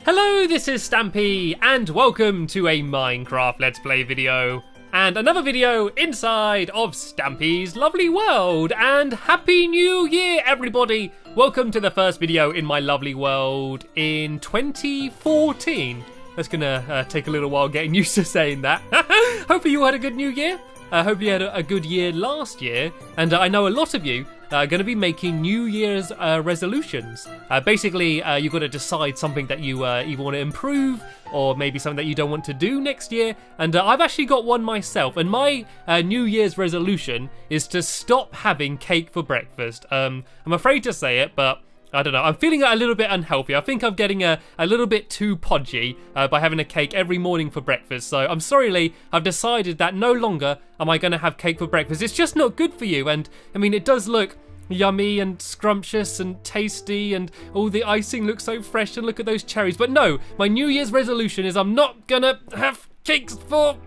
Hello, this is Stampy, and welcome to a Minecraft Let's Play video. And another video inside of Stampy's lovely world. And Happy New Year, everybody! Welcome to the first video in my lovely world in 2014. That's gonna take a little while getting used to saying that. Hopefully you had a good new year. I hope you had a good year last year. And I know a lot of you are going to be making New Year's resolutions. Basically, you've got to decide something that you either want to improve or maybe something that you don't want to do next year. And I've actually got one myself. And my New Year's resolution is to stop having cake for breakfast. I'm afraid to say it, but I don't know, I'm feeling a little bit unhealthy. I think I'm getting a little bit too podgy by having a cake every morning for breakfast. So I'm sorry, Lee, I've decided that no longer am I going to have cake for breakfast. It's just not good for you. And I mean, it does look yummy and scrumptious and tasty and all the icing looks so fresh and look at those cherries. But no, my New Year's resolution is I'm not going to have cakes for...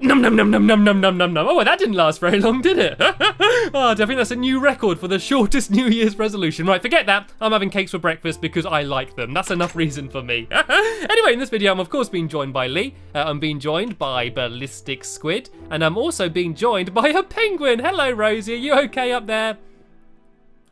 Num num num num num num num num num. Oh, well, that didn't last very long, did it? Oh, I think that's a new record for the shortest New Year's resolution. Right, forget that. I'm having cakes for breakfast because I like them. That's enough reason for me. Anyway, in this video, I'm of course being joined by Lee. I'm being joined by Ballistic Squid, and I'm also being joined by a penguin. Hello, Rosie. Are you okay up there?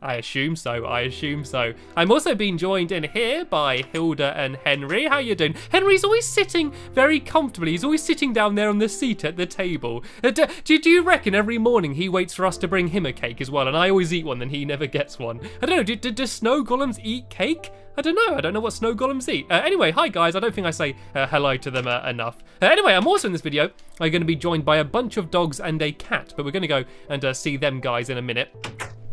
I assume so, I'm also being joined in here by Hilda and Henry. How you doing? Henry's always sitting very comfortably. He's always sitting down there on the seat at the table. Do you reckon every morning he waits for us to bring him a cake as well? And I always eat one and he never gets one. I don't know, do snow golems eat cake? I don't know what snow golems eat. Anyway, hi guys, I don't think I say hello to them enough. Anyway, I'm also in this video, I'm going to be joined by a bunch of dogs and a cat. But we're going to go and see them guys in a minute.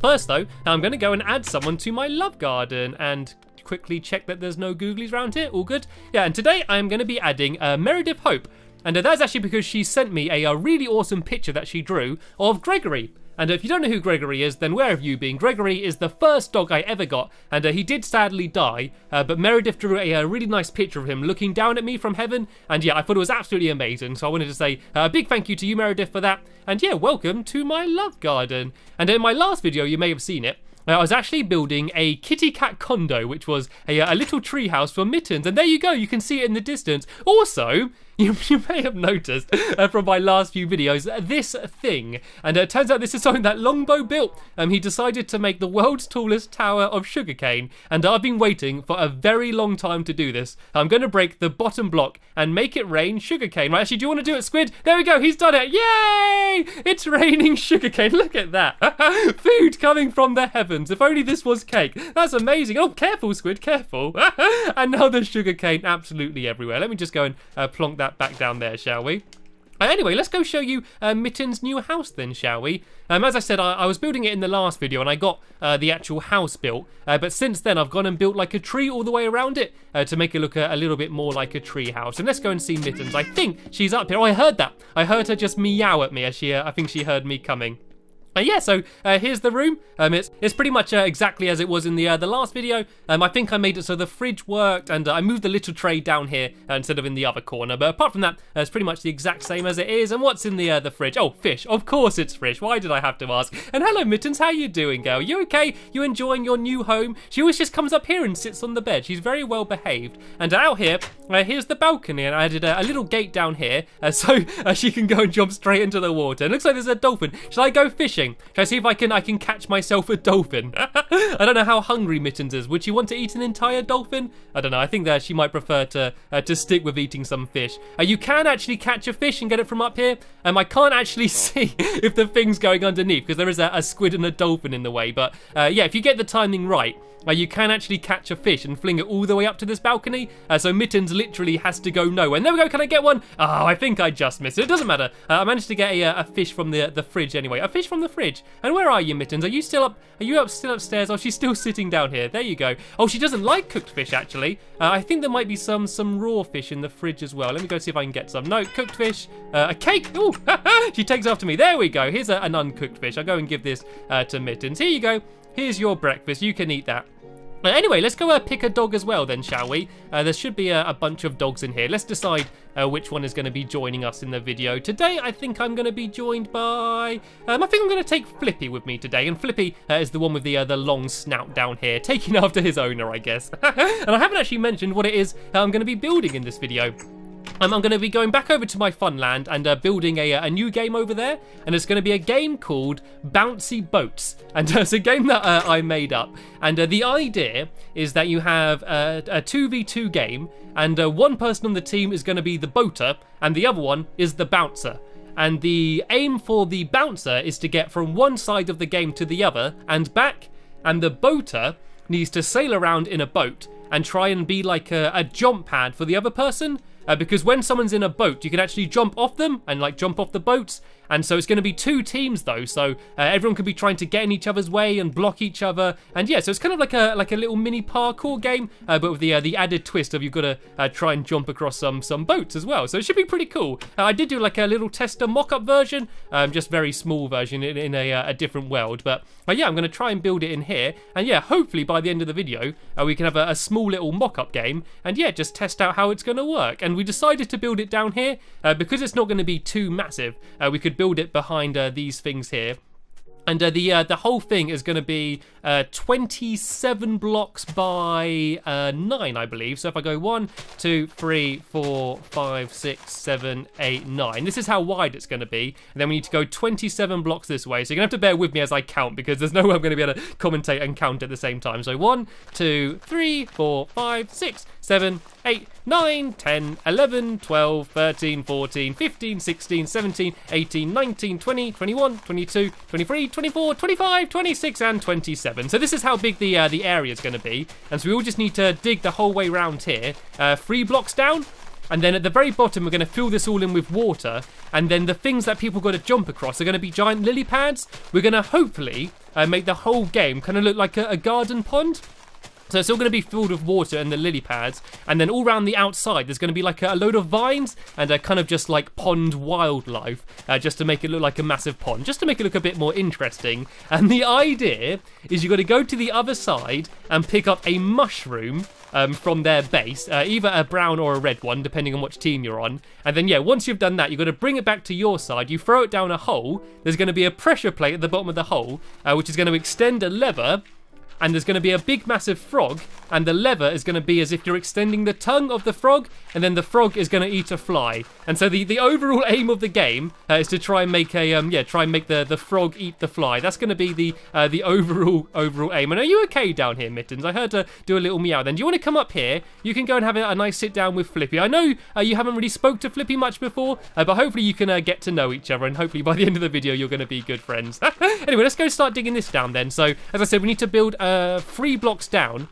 First though, I'm going to go and add someone to my love garden and quickly check that there's no googlies around here. All good? Yeah, and today I am going to be adding Meredith Hope. And that's actually because she sent me a really awesome picture that she drew of Gregory. And if you don't know who Gregory is, then where have you been? Gregory is the first dog I ever got, and he did sadly die, but Meredith drew a really nice picture of him looking down at me from heaven, and yeah, I thought it was absolutely amazing, so I wanted to say a big thank you to you, Meredith, for that, and yeah, welcome to my love garden. And in my last video, you may have seen it, I was actually building a kitty cat condo, which was a little tree house for Mittens, and there you go, you can see it in the distance. Also, you may have noticed from my last few videos this thing, and it turns out this is something that Longbow built. He decided to make the world's tallest tower of sugarcane, and I've been waiting for a very long time to do this. I'm going to break the bottom block and make it rain sugarcane. Right, actually, do you want to do it, Squid? There we go, he's done it. Yay! It's raining sugarcane. Look at that. Food coming from the heavens. If only this was cake. That's amazing. Oh, careful, Squid, careful. And now there's sugarcane absolutely everywhere. Let me just go and plonk that back down there, shall we? Anyway, let's go show you Mittens' new house then, shall we? As I said, I was building it in the last video and I got the actual house built. But since then, I've gone and built like a tree all the way around it to make it look a little bit more like a tree house. And let's go and see Mittens. I think she's up here. Oh, I heard that. I heard her just meow at me as I think she heard me coming. Yeah, so here's the room. It's pretty much exactly as it was in the last video. I think I made it so the fridge worked, and I moved the little tray down here instead of in the other corner. But apart from that, it's pretty much the exact same as it is. And what's in the fridge? Oh, fish. Of course it's fish. Why did I have to ask? And hello, Mittens. How you doing, girl? You okay? You enjoying your new home? She always just comes up here and sits on the bed. She's very well behaved. And out here, here's the balcony. And I added a little gate down here so she can go and jump straight into the water. It looks like there's a dolphin. Shall I go fishing? Shall I see if I can catch myself a dolphin? I don't know how hungry Mittens is. Would she want to eat an entire dolphin? I don't know. I think that she might prefer to stick with eating some fish. You can actually catch a fish and get it from up here. I can't actually see if the thing's going underneath because there is a squid and a dolphin in the way. But yeah, if you get the timing right, you can actually catch a fish and fling it all the way up to this balcony. So Mittens literally has to go nowhere. And there we go. Can I get one? Oh, I think I just missed it. It doesn't matter. I managed to get a fish from the fridge anyway. A fish from the fridge. And where are you, Mittens? Are you still up? Are you still upstairs? Oh, she's still sitting down here. There you go. Oh, she doesn't like cooked fish, actually. I think there might be some raw fish in the fridge as well. Let me go see if I can get some. No, cooked fish. A cake. Oh, she takes after me. There we go. Here's an uncooked fish. I'll go and give this to Mittens. Here you go. Here's your breakfast. You can eat that. Anyway, let's go pick a dog as well then, shall we? There should be a bunch of dogs in here. Let's decide which one is going to be joining us in the video. Today, I think I'm going to be joined by... I think I'm going to take Flippy with me today. And Flippy is the one with the long snout down here, taking after his owner, I guess. And I haven't actually mentioned what it is I'm going to be building in this video. I'm going to be going back over to my Funland and building a new game over there, and it's going to be a game called Bouncy Boats, and it's a game that I made up, and the idea is that you have a 2v2 game, and one person on the team is going to be the boater, and the other one is the bouncer. And the aim for the bouncer is to get from one side of the game to the other and back, and the boater needs to sail around in a boat and try and be like a jump pad for the other person. Because when someone's in a boat, you can actually jump off them and like jump off the boats. And so it's going to be 2 teams though, so everyone could be trying to get in each other's way and block each other. And yeah, so it's kind of like a little mini parkour game, but with the added twist of you've got to try and jump across some boats as well. So it should be pretty cool. I did do like a little tester mock-up version, just very small version in a different world. But yeah, I'm going to try and build it in here. And yeah, hopefully by the end of the video, we can have a small little mock-up game. And yeah, just test out how it's going to work. And we decided to build it down here because it's not going to be too massive. We could build it behind these things here. And the whole thing is going to be 27 blocks by 9, I believe. So if I go 1, 2, 3, 4, 5, 6, 7, 8, 9. This is how wide it's going to be. And then we need to go 27 blocks this way. So you're going to have to bear with me as I count, because there's no way I'm going to be able to commentate and count at the same time. So 1, 2, 3, 4, 5, 6, 7, 8, 9, 10, 11, 12, 13, 14, 15, 16, 17, 18, 19, 20, 21, 22, 23, 24, 25, 26, and 27. So this is how big the area is going to be. And so we all just need to dig the whole way around here, 3 blocks down. And then at the very bottom, we're going to fill this all in with water. And then the things that people got to jump across are going to be giant lily pads. We're going to hopefully make the whole game kind of look like a garden pond. So it's all going to be filled with water and the lily pads, and then all around the outside there's going to be like a load of vines and a kind of just like pond wildlife, just to make it look like a massive pond, just to make it look a bit more interesting. And the idea is you've got to go to the other side and pick up a mushroom from their base, either a brown or a red one, depending on which team you're on. And then yeah, once you've done that, you've got to bring it back to your side. You throw it down a hole. There's going to be a pressure plate at the bottom of the hole, which is going to extend a lever. And there's going to be a big massive frog, and the lever is going to be as if you're extending the tongue of the frog, and then the frog is going to eat a fly. And so the overall aim of the game is to try and make the frog eat the fly. That's going to be the overall aim. And are you okay down here, Mittens? I heard her do a little meow. Then do you want to come up here? You can go and have a nice sit down with Flippy. I know you haven't really spoke to Flippy much before, but hopefully you can get to know each other, and hopefully by the end of the video you're going to be good friends. Anyway, let's go start digging this down then. So as I said, we need to build 3 blocks down,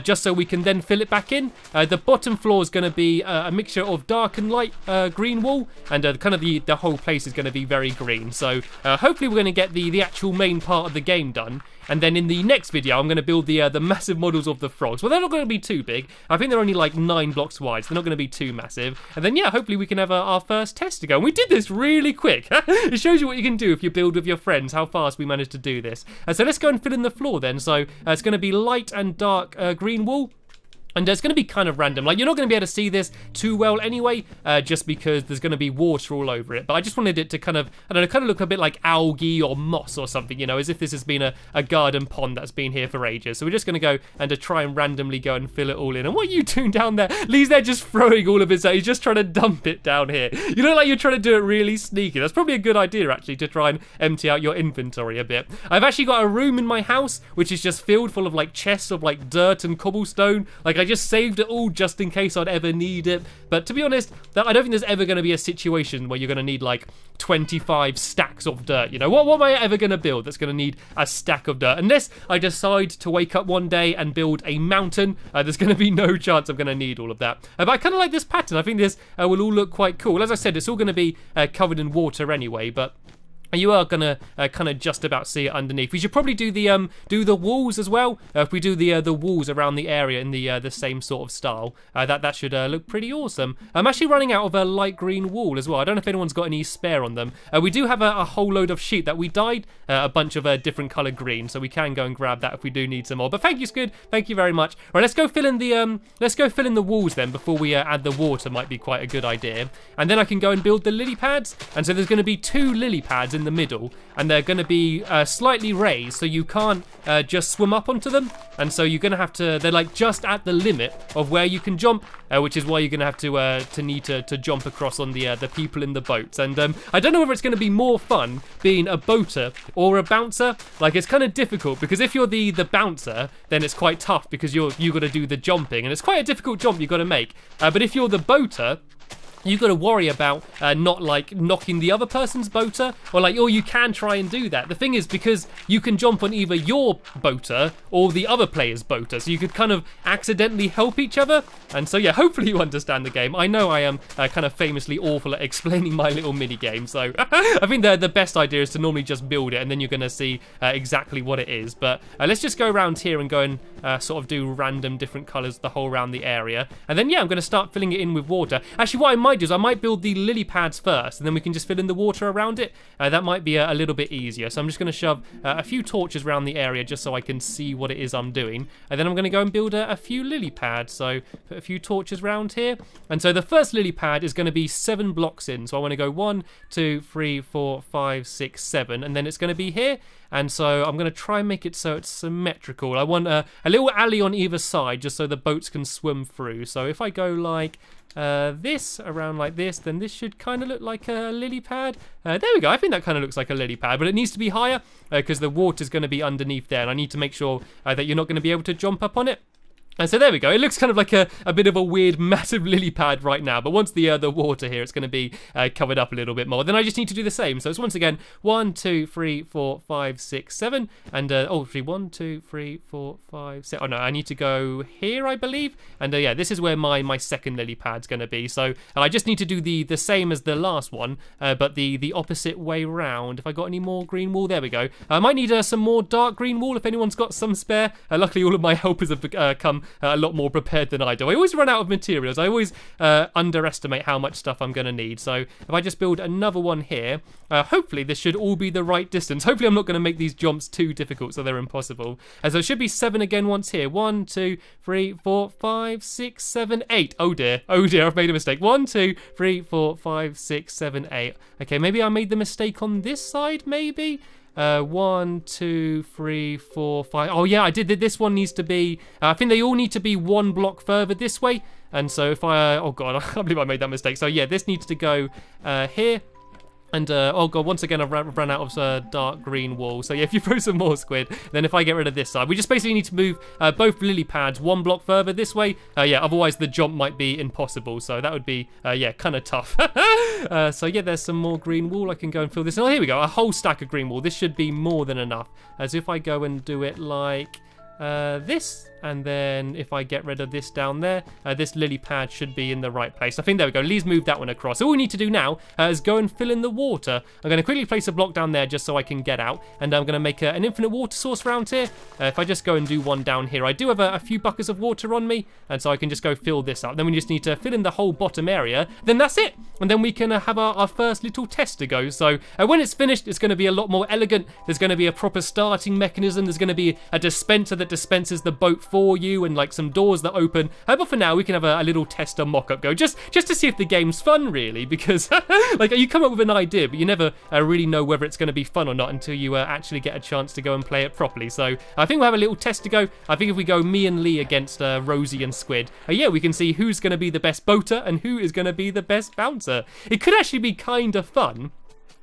just so we can then fill it back in. The bottom floor is going to be a mixture of dark and light green wool, and kind of the whole place is going to be very green. So hopefully we're going to get the actual main part of the game done. And then in the next video, I'm going to build the massive models of the frogs. Well, they're not going to be too big. I think they're only like 9 blocks wide, so they're not going to be too massive. And then, yeah, hopefully we can have our first test to go. And we did this really quick. It shows you what you can do if you build with your friends, how fast we managed to do this. So let's go and fill in the floor then. So it's going to be light and dark green wool. And it's going to be kind of random. Like, you're not going to be able to see this too well anyway, just because there's going to be water all over it. But I just wanted it to kind of, I don't know, kind of look a bit like algae or moss or something, you know, as if this has been a garden pond that's been here for ages. So we're just going to go and to try and randomly go and fill it all in. And what are you doing down there? Lee's there just throwing all of his, he's just trying to dump it down here. You look like you're trying to do it really sneaky. That's probably a good idea, actually, to try and empty out your inventory a bit. I've actually got a room in my house, which is just filled full of, like, chests of, like, dirt and cobblestone. Like, I just saved it all just in case I'd ever need it. But to be honest, I don't think there's ever going to be a situation where you're going to need like 25 stacks of dirt. You know, what am I ever going to build that's going to need a stack of dirt? Unless I decide to wake up one day and build a mountain, there's going to be no chance I'm going to need all of that. But I kind of like this pattern. I think this will all look quite cool. As I said, it's all going to be covered in water anyway, but You are gonna kind of just about see it underneath. We should probably do the walls as well. If we do the walls around the area in the same sort of style, that should look pretty awesome. I'm actually running out of a light green wool as well. I don't know if anyone's got any spare on them. We do have a whole load of sheep that we dyed a bunch of different colour green, so we can go and grab that if we do need some more. But thank you, Squid. Thank you very much. Right, let's go fill in the walls then before we add the water. Might be quite a good idea. And then I can go and build the lily pads. And so there's going to be 2 lily pads in the middle, and they're going to be slightly raised, so you can't just swim up onto them. And so you're going to have to, they're like just at the limit of where you can jump, which is why you're going to have to need to jump across on the people in the boats. And I don't know whether it's going to be more fun being a boater or a bouncer. Like, it's kind of difficult, because if you're the bouncer, then it's quite tough because you got to do the jumping, and it's quite a difficult jump you got to make. But if you're the boater, you've got to worry about not like knocking the other person's boater, or you can try and do that. The thing is, because you can jump on either your boater or the other player's boater, so you could kind of accidentally help each other. And so yeah, hopefully you understand the game. I know I am kind of famously awful at explaining my little mini game, so I think the best idea is to normally just build it, and then you're going to see exactly what it is. But let's just go around here and go and sort of do random different colours the whole around the area. And then yeah, I'm going to start filling it in with water. Actually, what I might do is I might build the lily pads first, and then we can just fill in the water around it. That might be a little bit easier. So I'm just going to shove a few torches around the area just so I can see what it is I'm doing. And then I'm going to go and build a few lily pads. So put a few torches around here. And so the first lily pad is going to be 7 blocks in. So I want to go 1, 2, 3, 4, 5, 6, 7. And then it's going to be here. And so I'm going to try and make it so it's symmetrical. I want a little alley on either side just so the boats can swim through. So if I go like this around like this, then this should kind of look like a lily pad. There we go. I think that kind of looks like a lily pad, but it needs to be higher because the water's going to be underneath there, and I need to make sure that you're not going to be able to jump up on it. And so there we go. It looks kind of like a bit of a weird, massive lily pad right now. But once the water here, it's going to be covered up a little bit more. Then I just need to do the same. So it's once again 1, 2, 3, 4, 5, 6, 7, and 1, 2, 3, 4, 5, 6. Oh no, I need to go here, I believe. And yeah, this is where my second lily pad's going to be. So I just need to do the same as the last one, but the opposite way round. If I got any more green wool, there we go. I might need some more dark green wool if anyone's got some spare. Luckily, all of my helpers have come a lot more prepared than I do. I always run out of materials. I always underestimate how much stuff I'm going to need. So if I just build another one here, hopefully this should all be the right distance. Hopefully I'm not going to make these jumps too difficult so they're impossible. So it should be 7 again once here. 1, 2, 3, 4, 5, 6, 7, 8. Oh dear, I've made a mistake. 1, 2, 3, 4, 5, 6, 7, 8. Okay, maybe I made the mistake on this side, maybe? 1, 2, 3, 4, 5. Oh yeah, I did. This one needs to be, I think they all need to be 1 block further this way. And so if I, oh god, I can't believe I made that mistake. So yeah, this needs to go here. And, oh god, once again I've run out of dark green wool. So yeah, if you throw some more, Squid, then if I get rid of this side, we just basically need to move both lily pads 1 block further this way. Yeah, otherwise the jump might be impossible. So that would be, yeah, kind of tough. So yeah, there's some more green wool. I can go and fill this in. Oh, here we go, a whole stack of green wool. This should be more than enough. As if I go and do it like this, and then if I get rid of this down there, this lily pad should be in the right place. I think there we go. Lee's moved that one across. So all we need to do now is go and fill in the water. I'm going to quickly place a block down there just so I can get out, and I'm going to make an infinite water source around here. If I just go and do one down here, I do have a few buckets of water on me, and so I can just go fill this up. Then we just need to fill in the whole bottom area. Then that's it, and then we can have our first little test to go. So when it's finished, it's going to be a lot more elegant. There's going to be a proper starting mechanism. There's going to be a dispenser that dispenses the boat for you, and like some doors that open. But for now, we can have a little tester mock-up go, just to see if the game's fun, really, because like you come up with an idea, but you never really know whether it's going to be fun or not until you actually get a chance to go and play it properly. So I think we'll have a little test to go. I think if we go me and Lee against Rosie and Squid, yeah, we can see who's going to be the best boater and who is going to be the best bouncer. It could actually be kind of fun.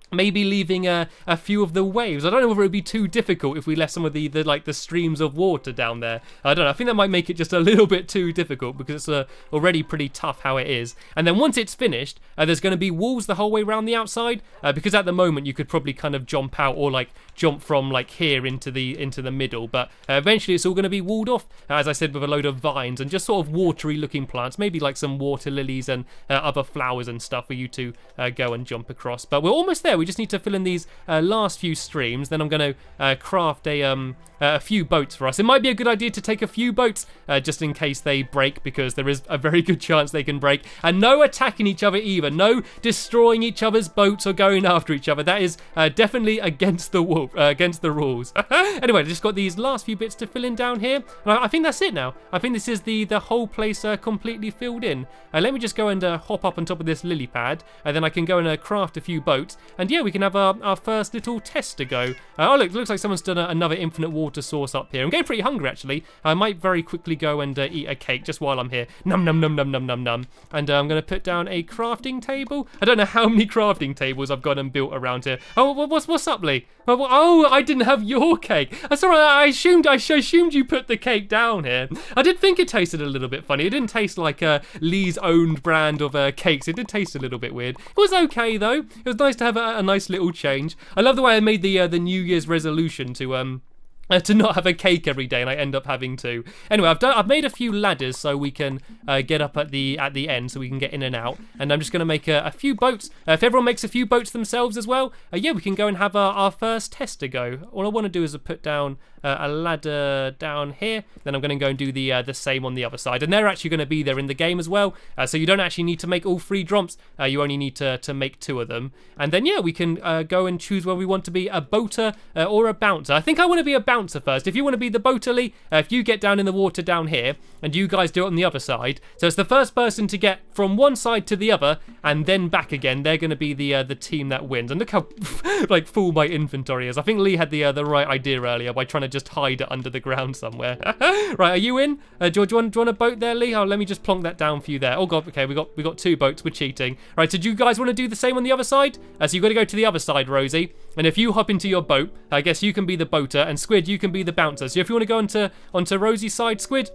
Maybe leaving a few of the waves. I don't know whether it would be too difficult if we left some of the streams of water down there. I don't know. I think that might make it just a little bit too difficult because it's already pretty tough how it is. And then once it's finished, there's going to be walls the whole way around the outside because at the moment you could probably kind of jump out or like jump from like here into the middle. But eventually it's all going to be walled off, as I said, with a load of vines and just sort of watery looking plants. Maybe like some water lilies and other flowers and stuff for you to go and jump across. But we're almost there. we just need to fill in these last few streams. Then I'm going to craft a few boats for us. It might be a good idea to take a few boats just in case they break, because there is a very good chance they can break. And no attacking each other either. No destroying each other's boats or going after each other. That is definitely against the rules. Anyway, I just got these last few bits to fill in down here. And I think that's it now. I think this is the whole place completely filled in. Let me just go and hop up on top of this lily pad, and then I can go and craft a few boats. And yeah, we can have our first little test to go. Oh look, looks like someone's done another infinite water source up here. I'm getting pretty hungry actually. I might very quickly go and eat a cake just while I'm here. Num num num num num num num. And I'm going to put down a crafting table. I don't know how many crafting tables I've got and built around here. Oh, what's up, Lee? Oh, I didn't have your cake. That's all right. I assumed you put the cake down here. I did think it tasted a little bit funny. It didn't taste like Lee's owned brand of cakes. It did taste a little bit weird. It was okay though. It was nice to have a nice little change. I love the way I made the New Year's resolution to not have a cake every day, and I end up having to. Anyway, I've made a few ladders so we can get up at the end, so we can get in and out. And I'm just going to make a few boats. If everyone makes a few boats themselves as well, yeah, we can go and have our first test to go. All I want to do is put down a ladder down here. Then I'm going to go and do the same on the other side. And they're actually going to be there in the game as well. So you don't actually need to make all 3 jumps. You only need to make 2 of them. And then yeah, we can go and choose where we want to be, a boater or a bouncer. I think I want to be a bouncer first. If you want to be the boater, Lee, if you get down in the water down here and you guys do it on the other side, so it's the first person to get from one side to the other and then back again, they're going to be the team that wins. And look how like full my inventory is. I think Lee had the right idea earlier by trying to just hide it under the ground somewhere. Right, are you in? Do you want a boat there, Lee? Oh, let me just plonk that down for you there. Oh god, okay, we got 2 boats. We're cheating. Right, so do you guys want to do the same on the other side? So you've got to go to the other side, Rosie. And if you hop into your boat, I guess you can be the boater, and Squid, you can be the bouncer. So if you want to go onto Rosie's side, Squid,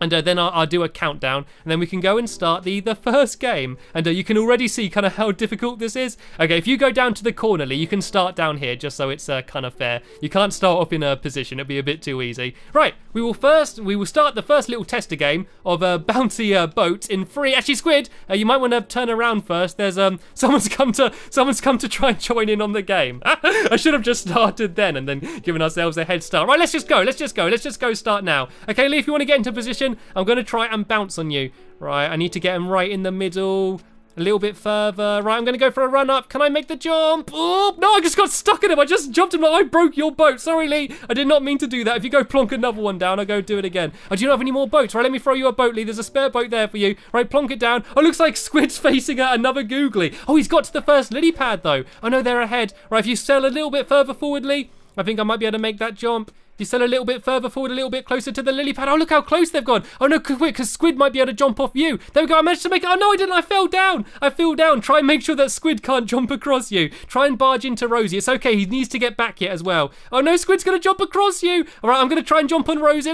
and then I'll do a countdown, and then we can go and start the first game. And you can already see kind of how difficult this is. Okay, if you go down to the corner, Lee, you can start down here, just so it's kind of fair. You can't start off in a position, it'd be a bit too easy. Right, we will start the first little tester game of bouncy boats in 3. Actually, Squid, you might want to turn around first. There's someone's come to try and join in on the game. I should have just started then and then given ourselves a head start. Right, let's just go start now. Okay, Lee, if you want to get into position, I'm going to try and bounce on you. Right, I need to get him right in the middle. A little bit further. Right, I'm going to go for a run up. Can I make the jump? Oh, no, I just got stuck in him. I just jumped him. I broke your boat. Sorry, Lee. I did not mean to do that. If you go plonk another one down, I'll go do it again. Oh, do you not have any more boats? Right, let me throw you a boat, Lee. There's a spare boat there for you. Right, plonk it down. Oh, looks like Squid's facing another googly. Oh, he's got to the first lily pad, though. I know they're ahead. Right, if you sail a little bit further forward, Lee, I think I might be able to make that jump. You sail a little bit further forward, a little bit closer to the lily pad. Oh, look how close they've gone. Oh, no, quick, because Squid might be able to jump off you. There we go. I managed to make it. Oh, no, I didn't. I fell down. Try and make sure that Squid can't jump across you. Try and barge into Rosie. It's okay. He needs to get back yet as well. Oh, no, Squid's going to jump across you. All right, I'm going to try and jump on Rosie.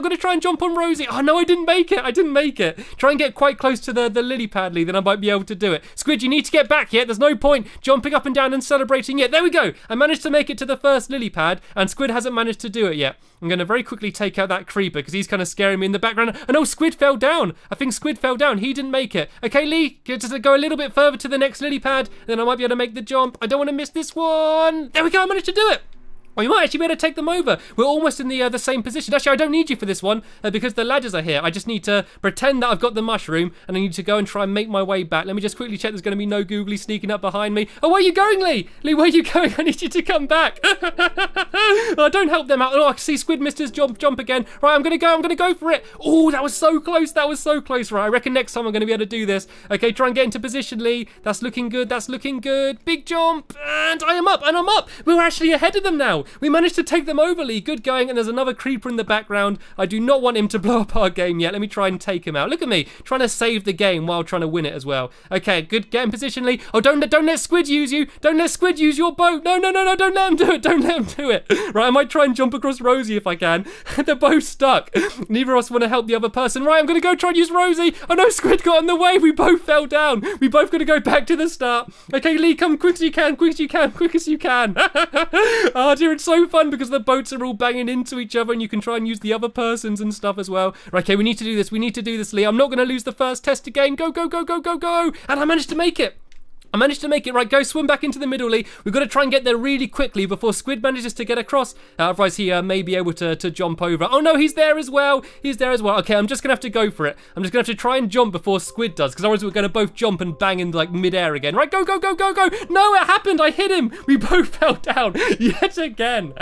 Oh, no, I didn't make it. Try and get quite close to the lily pad, Lee, then I might be able to do it. Squid, you need to get back yet. There's no point jumping up and down and celebrating yet. There we go. I managed to make it to the first lily pad, and Squid hasn't managed to do it yet. I'm going to very quickly take out that creeper because he's kind of scaring me in the background. And oh, Squid fell down. I think Squid fell down. He didn't make it. Okay, Lee, just go a little bit further to the next lily pad. Then I might be able to make the jump. I don't want to miss this one. There we go. I managed to do it. Or you might actually be able to take them over. We're almost in the same position. Actually, I don't need you for this one because the ladders are here. I just need to pretend that I've got the mushroom and I need to go and try and make my way back. Let me just quickly check there's going to be no googly sneaking up behind me. Oh, where are you going, Lee? Lee, where are you going? I need you to come back. Oh, don't help them out. Oh, I see Squid missed his jump again. Right, I'm going to go for it. Oh, that was so close. Right, I reckon next time I'm going to be able to do this. Okay, try and get into position, Lee. That's looking good. Big jump. And I'm up. We're actually ahead of them now. We managed to take them over, Lee. Good going. And there's another creeper in the background. I do not want him to blow up our game yet. Let me try and take him out. Look at me, trying to save the game while trying to win it as well. Okay, good. Get in position, Lee. Oh, don't let Squid use you. Don't let Squid use your boat. No. Don't let him do it. Right, I might try and jump across Rosie if I can. They're both stuck. Neither of us want to help the other person. Right, I'm going to go try and use Rosie. Oh, no, Squid got in the way. We both fell down. We both got to go back to the start. Okay, Lee, come quick as you can. Oh, dear, it's so fun because the boats are all banging into each other and you can try and use the other persons and stuff as well. Right, okay, we need to do this, Lee. I'm not going to lose the first test again. Go. And I managed to make it. I managed to make it. Right, go swim back into the middle, Lee. We've got to try and get there really quickly before Squid manages to get across. Otherwise, he may be able to jump over. Oh, no, he's there as well. He's there as well. Okay, I'm just going to have to go for it. I'm just going to have to try and jump before Squid does, because otherwise we're going to both jump and bang in, like, midair again. Right, go, go, go, go, go. No, it happened. I hit him. We both fell down yet again.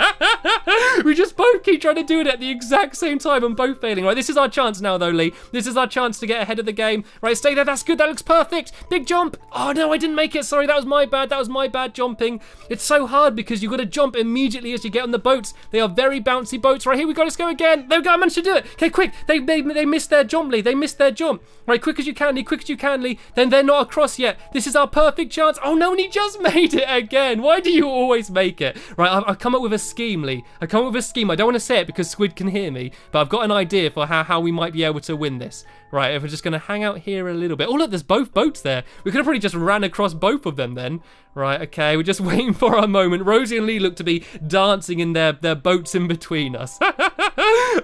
We just both keep trying to do it at the exact same time and both failing. Right, this is our chance now, though, Lee. This is our chance to get ahead of the game. Right, stay there. That's good. That looks perfect. Big jump. Oh, no, I didn't make it. Sorry, that was my bad. That was my bad jumping. It's so hard because you've got to jump immediately as you get on the boats. They are very bouncy boats. Right, here we go. Let's go again. There we go. I managed to do it. Okay, quick. They missed their jump, Lee. They missed their jump. Right, quick as you can, Lee. Quick as you can, Lee. Then they're not across yet. This is our perfect chance. Oh, no, and he just made it again. Why do you always make it? Right, I've come up with a scheme, Lee. I come up with a scheme. I don't want to say it because Squid can hear me, but I've got an idea for how we might be able to win this. Right, if we're just going to hang out here a little bit. Oh, look, there's both boats there. We could have probably just ran across both of them then. Right, okay, we're just waiting for our moment. Rosie and Lee look to be dancing in their boats in between us.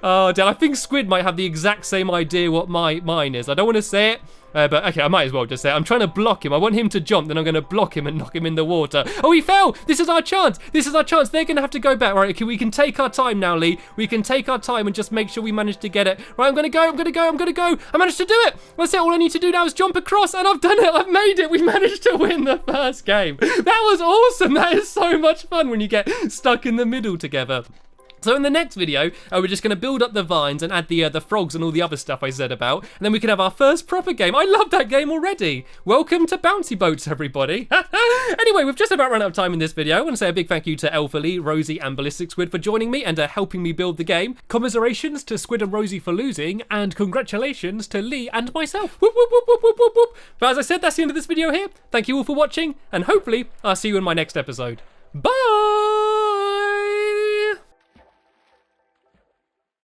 Oh, damn, I think Squid might have the exact same idea what mine is. I don't want to say it. But okay, I might as well just say it. I'm trying to block him. I want him to jump, then I'm going to block him and knock him in the water. Oh, he fell! This is our chance! This is our chance! They're going to have to go back. Right, okay, we can take our time now, Lee. We can take our time and just make sure we manage to get it. Right, I'm going to go, I'm going to go, I'm going to go. I managed to do it! That's it, all I need to do now is jump across, and I've done it! I've made it! We managed to win the first game. That was awesome! That is so much fun when you get stuck in the middle together. So in the next video, we're just going to build up the vines and add the frogs and all the other stuff I said about, and then we can have our first proper game. I love that game already. Welcome to Bouncy Boats, everybody. Anyway, we've just about run out of time in this video. I want to say a big thank you to Elfa Lee, Rosie, and Ballistic Squid for joining me and helping me build the game. Commiserations to Squid and Rosie for losing, and congratulations to Lee and myself. Whoop, whoop, whoop, whoop, whoop, whoop, whoop. But as I said, that's the end of this video here. Thank you all for watching, and hopefully I'll see you in my next episode. Bye!